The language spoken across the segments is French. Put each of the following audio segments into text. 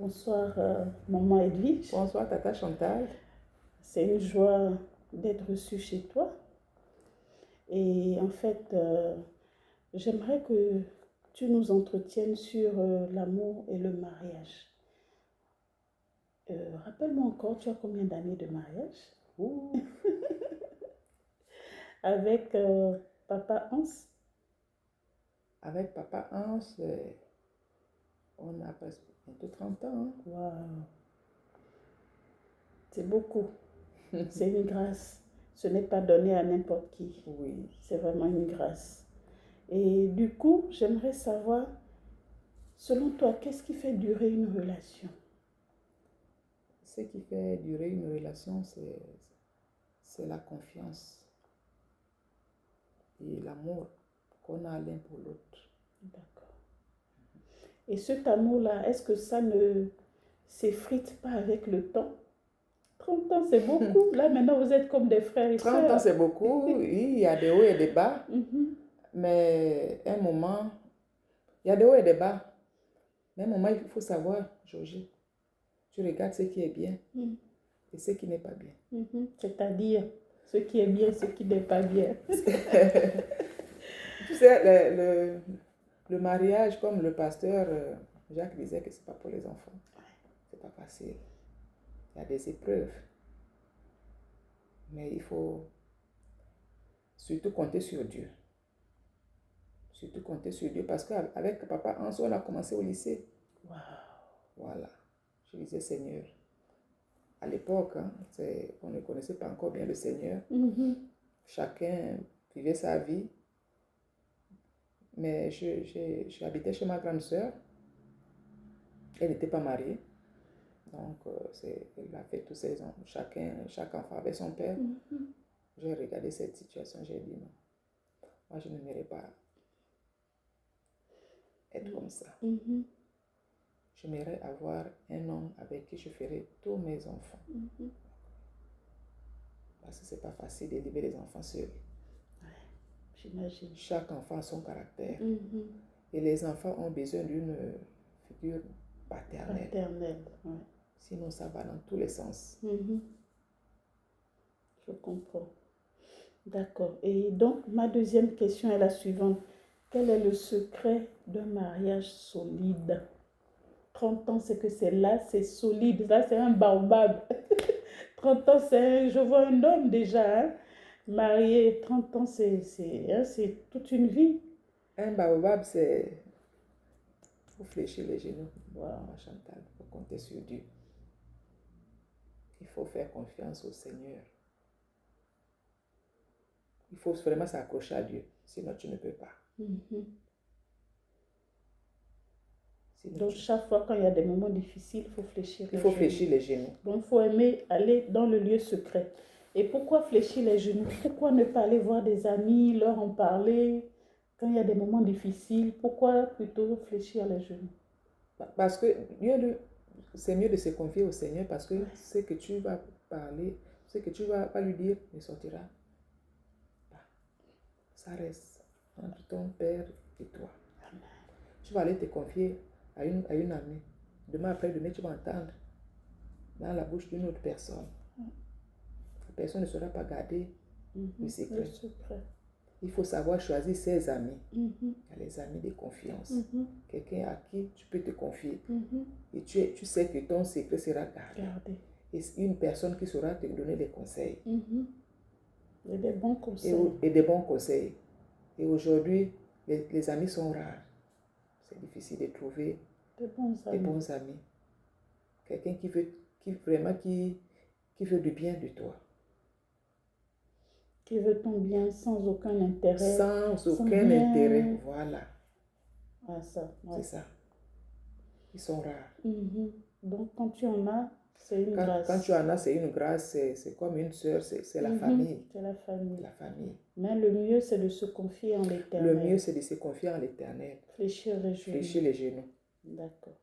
Bonsoir, maman Edwige. Bonsoir, Tata Chantal. C'est une joie d'être reçue chez toi. Et en fait, j'aimerais que tu nous entretiennes sur l'amour et le mariage. Rappelle-moi encore, tu as combien d'années de mariage? Ouh, Avec papa Hans? avec Papa Hans, on a presque bientôt 30 ans. Hein. Waouh, c'est beaucoup. C'est une grâce. Ce n'est pas donné à n'importe qui. Oui. C'est vraiment une grâce. Et du coup, j'aimerais savoir, selon toi, qu'est-ce qui fait durer une relation? Ce qui fait durer une relation, c'est la confiance et l'amour qu'on a l'un pour l'autre. D'accord. Et cet amour-là, est-ce que ça ne s'effrite pas avec le temps? 30 ans, c'est beaucoup. Là, maintenant, vous êtes comme des frères et 30 ans, sœurs. c'est beaucoup. Oui, il y a des hauts et des bas. Mhm. Mais un moment, il y a des hauts et des bas. Mais un moment, il faut savoir, Georgie, tu regardes ce qui est bien Mhm. et ce qui n'est pas bien. Mhm. C'est-à-dire, ce qui est bien, ce qui n'est pas bien. Tu sais, le mariage, comme le pasteur Jacques disait que c'est pas pour les enfants. C'est pas facile. Il y a des épreuves. Mais il faut surtout compter sur Dieu. Surtout compter sur Dieu parce qu'avec papa Hans, on a commencé au lycée. Waouh. Voilà. Je disais Seigneur. À l'époque, hein, on ne connaissait pas encore bien le Seigneur. Mhm. Chacun vivait sa vie. Mais j'habitais chez ma grande sœur. Elle n'était pas mariée. Donc, elle a fait tous ses enfants. Chaque enfant avait son père. Mhm. J'ai regardé cette situation, j'ai dit non. Moi, je n'aimerais pas être comme ça. Mhm. J'aimerais avoir un homme avec qui je ferai tous mes enfants. Mhm. Parce que ce n'est pas facile d'élever les enfants seuls. J'imagine. Chaque enfant a son caractère. Mhm. Et les enfants ont besoin d'une figure paternelle. Paternelle, ouais. Sinon, ça va dans tous les sens. Mhm. Je comprends. D'accord. Et donc, ma deuxième question est la suivante. Quel est le secret d'un mariage solide? 30 ans, c'est que c'est là, c'est solide. Là, c'est un baobab. 30 ans, je vois un homme déjà, hein, marié. 30 ans, c'est toute une vie. Un baobab, c'est... Il faut fléchir les genoux. Wow. Chantal, il faut compter sur Dieu. Il faut faire confiance au Seigneur. Il faut vraiment s'accrocher à Dieu. Sinon, tu ne peux pas. Mhm. Sinon, Donc, chaque fois quand il y a des moments difficiles, il faut fléchir il les faut genoux. fléchir les genoux. Donc, il faut aimer aller dans le lieu secret. Et pourquoi fléchir les genoux? Pourquoi ne pas aller voir des amis, leur en parler quand il y a des moments difficiles? Pourquoi plutôt fléchir les genoux? Parce que c'est mieux de se confier au Seigneur parce que ce que tu vas parler, ce que tu vas pas lui dire ne sortira pas. Ça reste entre ton Père et toi. Amen. Tu vas aller te confier à une amie. Demain après-demain, tu vas entendre dans la bouche d'une autre personne. La personne ne saura pas garder le secret. Le secret. Il faut savoir choisir ses amis. Mhm. Il y a les amis de confiance. Mhm. Quelqu'un à qui tu peux te confier. Mhm. Et tu sais que ton secret sera gardé. Gardez. Et une personne qui saura te donner des conseils. Mhm. Et des bons conseils. Et des bons conseils. Et aujourd'hui, les amis sont rares. C'est difficile de trouver Des bons amis. Quelqu'un qui veut du bien de toi. Qui veut ton bien sans aucun intérêt. Sans aucun intérêt. Voilà. Ah, ça. Ouais. C'est ça. Ils sont rares. Mhm. Donc, quand tu en as, c'est une grâce. Quand tu en as, c'est une grâce. C'est comme une sœur. C'est la famille. C'est la famille. La famille. Mais le mieux, c'est de se confier en l'Éternel. Le mieux, c'est de se confier en l'Éternel. Fléchir les genoux. Fléchir les genoux. D'accord.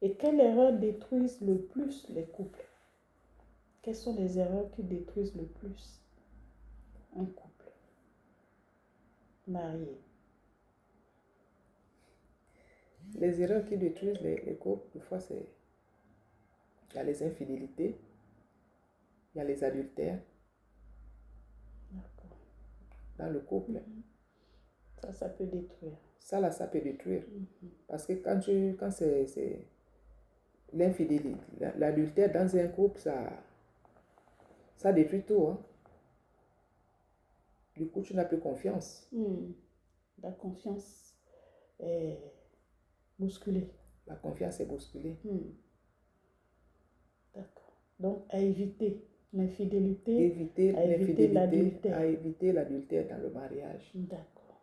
Et quelles erreurs détruisent le plus les couples? Quelles sont les erreurs qui détruisent le plus un couple marié? Les erreurs qui détruisent les couples, des fois, c'est il y a les infidélités, il y a les adultères D'accord. dans le couple. Ça peut détruire. Ça, là, ça peut détruire. Parce que quand c'est l'infidélité, l'adultère dans un couple, ça détruit tout. Hein. Du coup, tu n'as plus confiance. La confiance est bousculée. La confiance est bousculée. D'accord. Donc, à éviter l'infidélité, Éviter à éviter l'adultère. à éviter l'adultère dans le mariage. D'accord.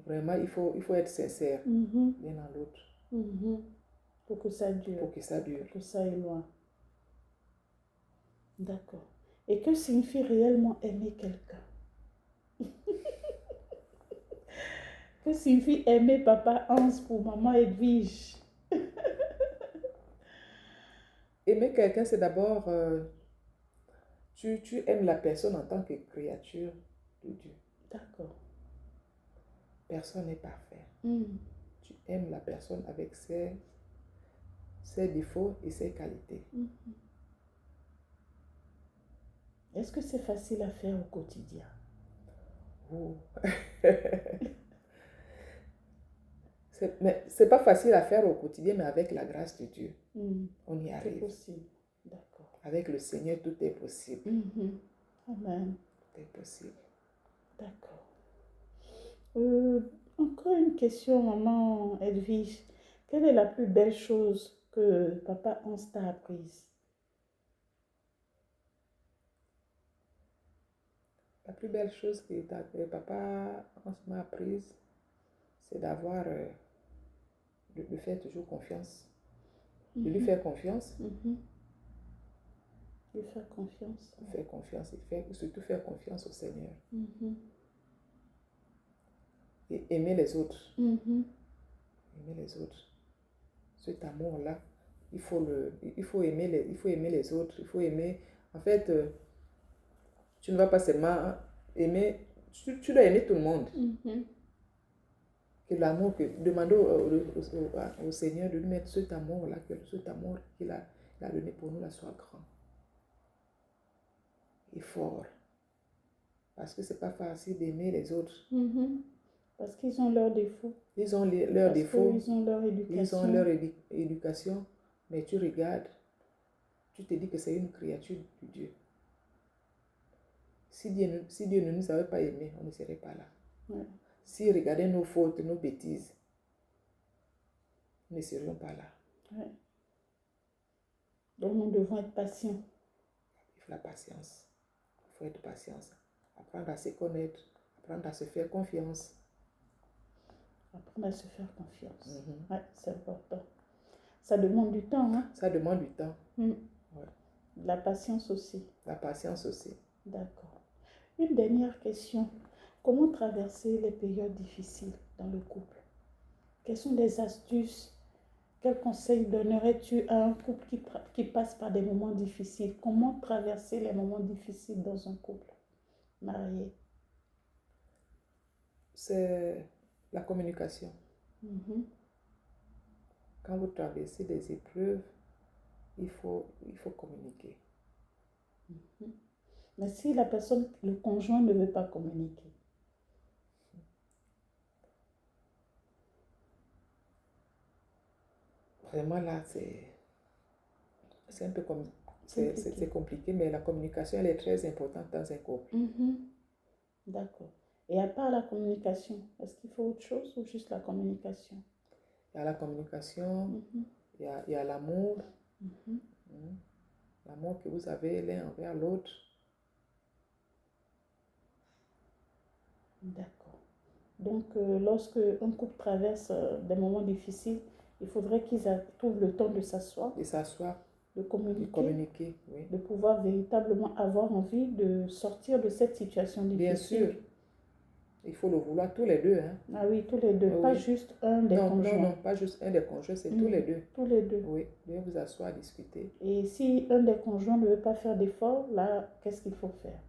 Vraiment, il faut être sincère l'un dans l'autre. Pour que ça dure. Pour que ça dure. Pour que ça aille loin. D'accord. Et que signifie réellement aimer quelqu'un? Que signifie aimer Papa Hans pour Maman Edwige? Aimer quelqu'un, c'est d'abord, tu aimes la personne en tant que créature de Dieu. D'accord. Personne n'est parfait. Tu aimes la personne avec ses défauts et ses qualités. Est-ce que c'est facile à faire au quotidien? Oh. C'est pas facile à faire au quotidien, mais avec la grâce de Dieu, on y arrive. C'est possible. D'accord. Avec le Seigneur, tout est possible. Amen. Tout est possible. D'accord. Encore une question, Maman Edwige. Quelle est la plus belle chose que Papa Hans t'a apprise? La plus belle chose que Papa Hans m'a apprise, c'est d'avoir, de faire toujours confiance. De lui faire confiance. De faire confiance. Faire confiance et surtout faire confiance au Seigneur. Et aimer les autres. Aimer les autres. Cet amour-là, il faut aimer les autres. Il faut aimer. En fait, tu ne vas pas seulement aimer, tu dois aimer tout le monde. Que l'amour, demander au Seigneur de lui mettre cet amour-là, que cet amour qu'il a donné pour nous, là, soit grand et fort. Parce que c'est pas facile d'aimer les autres. Parce qu'ils ont leurs défauts. Ils ont leurs défauts. Ils ont leur éducation. Ils ont leur éducation. Mais tu regardes, tu te dis que c'est une créature de Dieu. Si Dieu ne nous avait pas aimés, on ne serait pas là. Ouais. S'il regardait nos fautes, nos bêtises, nous ne serions pas là. Ouais. Donc nous devons être patients. Il faut la patience. Il faut être patient. Apprendre à se connaître. Apprendre à se faire confiance. Apprendre à se faire confiance. Ouais, c'est important. Ça demande du temps. Hein? Ça demande du temps. Ouais. La patience aussi. La patience aussi. D'accord. Une dernière question. Comment traverser les périodes difficiles dans le couple? Quelles sont les astuces? Quels conseils donnerais-tu à un couple qui passe par des moments difficiles? Comment traverser les moments difficiles dans un couple marié? C'est la communication. Quand vous traversez des épreuves, il faut communiquer. Mais si la personne, le conjoint ne veut pas communiquer? Vraiment là, c'est un peu comme c'est compliqué, mais la communication, elle est très importante dans un couple. D'accord. Et à part la communication, est-ce qu'il faut autre chose ou juste la communication? Il y a la communication, il y a l'amour, l'amour que vous avez l'un envers l'autre. D'accord. Donc, lorsque un couple traverse des moments difficiles, il faudrait qu'ils trouvent le temps de s'asseoir. De communiquer, oui. De pouvoir véritablement avoir envie de sortir de cette situation difficile. Bien sûr. Il faut le vouloir tous les deux. Hein. Ah oui, tous les deux. Oui. Pas juste un des conjoints. Non, pas juste un des conjoints, c'est tous les deux. Tous les deux. Oui, vous vous asseoir, discuter. Et si un des conjoints ne veut pas faire d'effort, là, qu'est-ce qu'il faut faire?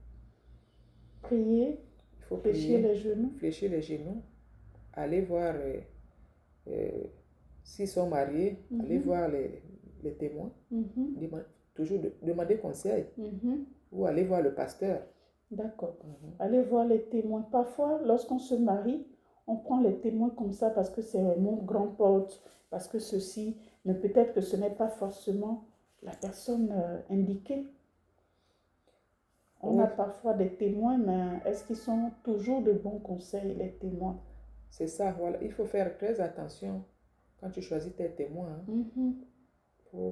Prier. Il faut fléchir les genoux. Fléchir les genoux. Aller voir, s'ils sont mariés, aller voir les témoins, Mhm. toujours demander conseil Mhm. ou aller voir le pasteur. D'accord. Mhm. Allez voir les témoins. Parfois, lorsqu'on se marie, on prend les témoins comme ça parce que c'est mon grand-pote, parce que ceci, mais peut-être que ce n'est pas forcément la personne indiquée. On a Oui, parfois des témoins, mais est-ce qu'ils sont toujours de bons conseils, les témoins? c'est ça, voilà. Il faut faire très attention quand tu choisis tes témoins. Hein. Mhm.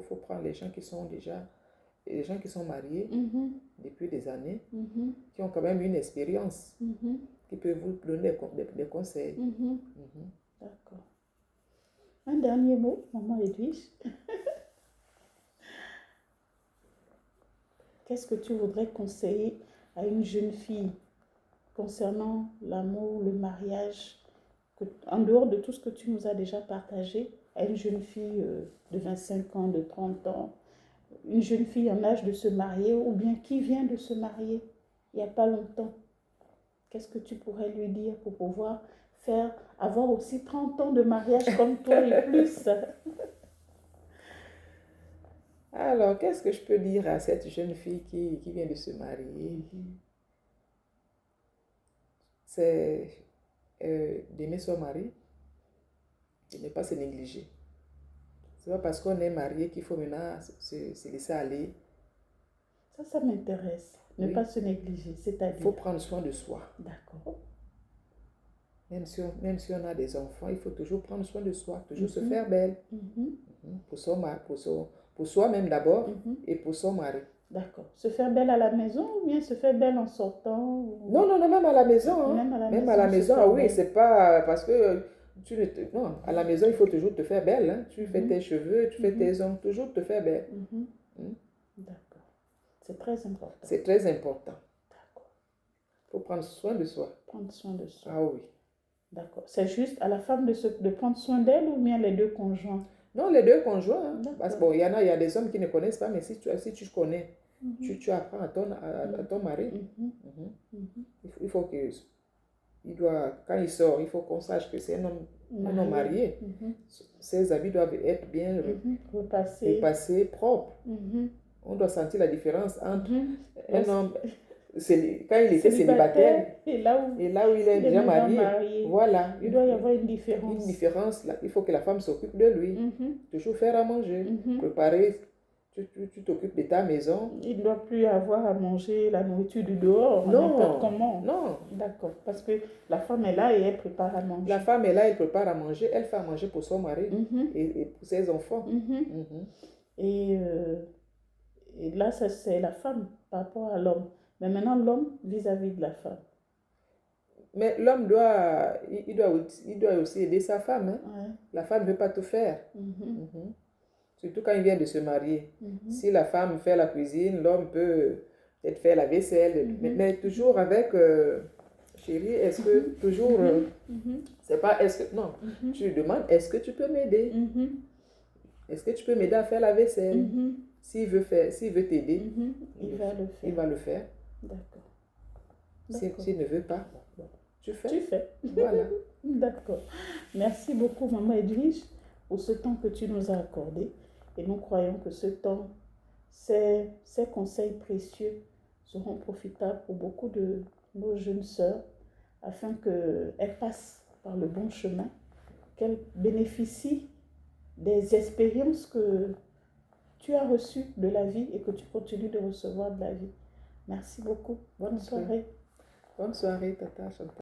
Faut prendre les gens qui sont déjà, les gens qui sont mariés Mhm. depuis des années, Mhm. qui ont quand même une expérience, Mhm. qui peuvent vous donner des conseils. Mhm. Mhm. D'accord. Un dernier mot, maman Edwige. Qu'est-ce que tu voudrais conseiller à une jeune fille concernant l'amour, le mariage, en dehors de tout ce que tu nous as déjà partagé, à une jeune fille de 25 ans, de 30 ans, une jeune fille en âge de se marier ou bien qui vient de se marier il n'y a pas longtemps? Qu'est-ce que tu pourrais lui dire pour pouvoir avoir aussi 30 ans de mariage comme toi et plus? Alors, qu'est-ce que je peux dire à cette jeune fille qui vient de se marier? C'est d'aimer son mari, de ne pas se négliger. C'est pas parce qu'on est marié qu'il faut maintenant se laisser aller. Ça m'intéresse. Ne Oui. pas se négliger, Il c'est-à-dire. faut prendre soin de soi. D'accord. Même si on a des enfants, il faut toujours prendre soin de soi, toujours se faire belle. Pour soi-même d'abord et pour son mari. D'accord. Se faire belle à la maison ou bien se faire belle en sortant Non, même à la maison. Hein. Même à la maison, Oui, c'est pas parce que non, à la maison, il faut toujours te faire belle. Hein. Tu fais tes cheveux, tu fais tes ongles, toujours te faire belle. D'accord. C'est très important. C'est très important. D'accord. Il faut prendre soin de soi. Prendre soin de soi. Ah oui. D'accord. C'est juste à la femme de prendre soin d'elle ou bien les deux conjoints? Non, les deux conjoints. Hein. Parce qu'il y a des hommes qui ne connaissent pas, mais si tu connais, tu apprends à ton mari. Il faut que, quand il sort, il faut qu'on sache que c'est un homme marié. Ses habits doivent être bien repassés, propres. On doit sentir la différence entre un homme, quand il était célibataire et là où il est déjà marié. Voilà. Il doit y avoir une différence. Une différence, là. Il faut que la femme s'occupe de lui. Toujours faire à manger. Préparer. Tu t'occupes de ta maison. Il ne doit plus avoir à manger la nourriture du dehors, n'importe comment. Non. D'accord. Parce que la femme est là et elle prépare à manger. La femme est là, elle prépare à manger. Elle fait à manger pour son mari et pour ses enfants. Et là, ça, c'est la femme par rapport à l'homme. Mais maintenant, l'homme vis-à-vis de la femme. Mais l'homme doit aussi aider sa femme. Hein. Ouais. La femme ne veut pas tout faire. Surtout quand il vient de se marier. Si la femme fait la cuisine, l'homme peut peut-être faire la vaisselle. Mais toujours avec, chérie, est-ce que toujours, c'est pas est-ce que, non, tu lui demandes, est-ce que tu peux m'aider? Est-ce que tu peux m'aider à faire la vaisselle? S'il veut t'aider, il va le faire. D'accord. S'il ne veut pas, tu fais. Tu fais. Voilà. D'accord. Merci beaucoup, maman Edwige, pour ce temps que tu nous as accordé. Et nous croyons que ce temps, ces conseils précieux seront profitables pour beaucoup de nos jeunes sœurs afin qu'elles passent par le bon chemin, qu'elles bénéficient des expériences que tu as reçues de la vie et que tu continues de recevoir de la vie. Merci beaucoup. Bonne soirée. Bonne soirée, Tata Chantal.